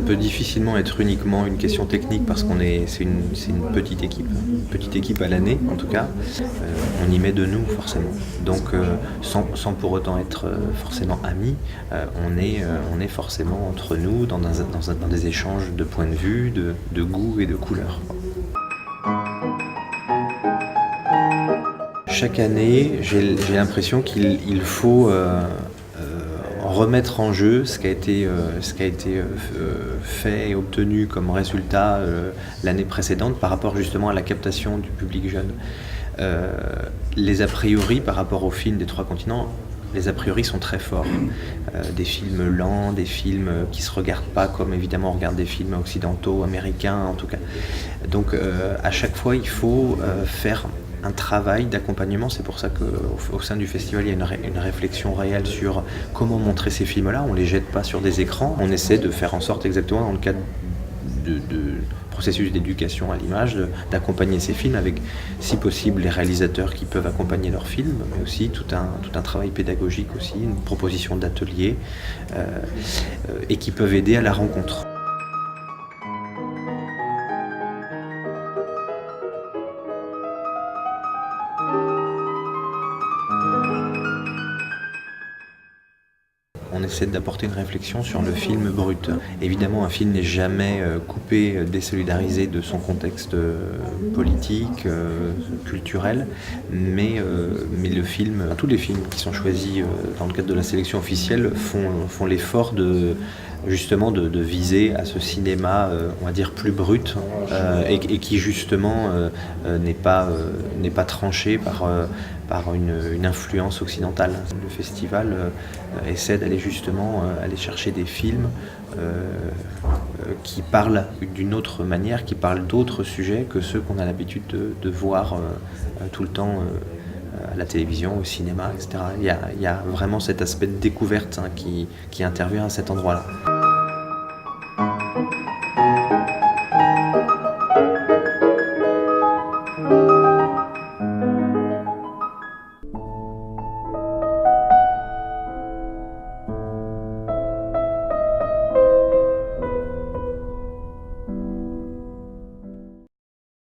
peut difficilement être uniquement une question technique parce c'est une petite équipe à l'année en tout cas. On y met de nous forcément. Donc sans pour autant être forcément amis, on est forcément entre nous dans des échanges de points de vue, de goût et de couleurs. Chaque année, j'ai l'impression qu'il faut remettre en jeu ce qui a été fait et obtenu comme résultat l'année précédente par rapport justement à la captation du public jeune. Les a priori par rapport aux films des trois continents, les a priori sont très forts. Des films lents, des films qui se regardent pas comme évidemment on regarde des films occidentaux, américains en tout cas. Donc à chaque fois il faut faire un travail d'accompagnement. C'est pour ça qu'au sein du festival, il y a une réflexion réelle sur comment montrer ces films-là. On ne les jette pas sur des écrans. On essaie de faire en sorte, exactement dans le cadre de processus d'éducation à l'image, d'accompagner ces films avec, si possible, les réalisateurs qui peuvent accompagner leurs films, mais aussi tout un travail pédagogique aussi, une proposition d'atelier et qui peuvent aider à la rencontre. On essaie d'apporter une réflexion sur le film brut. Évidemment, un film n'est jamais coupé, désolidarisé de son contexte politique, culturel, mais le film, tous les films qui sont choisis dans le cadre de la sélection officielle font l'effort justement de viser à ce cinéma, on va dire, plus brut et qui justement n'est pas tranché par une influence occidentale. Le festival essaie d'aller justement aller chercher des films qui parlent d'une autre manière, qui parlent d'autres sujets que ceux qu'on a l'habitude de voir tout le temps à la télévision, au cinéma, etc. Il y a vraiment cet aspect de découverte qui intervient à cet endroit-là.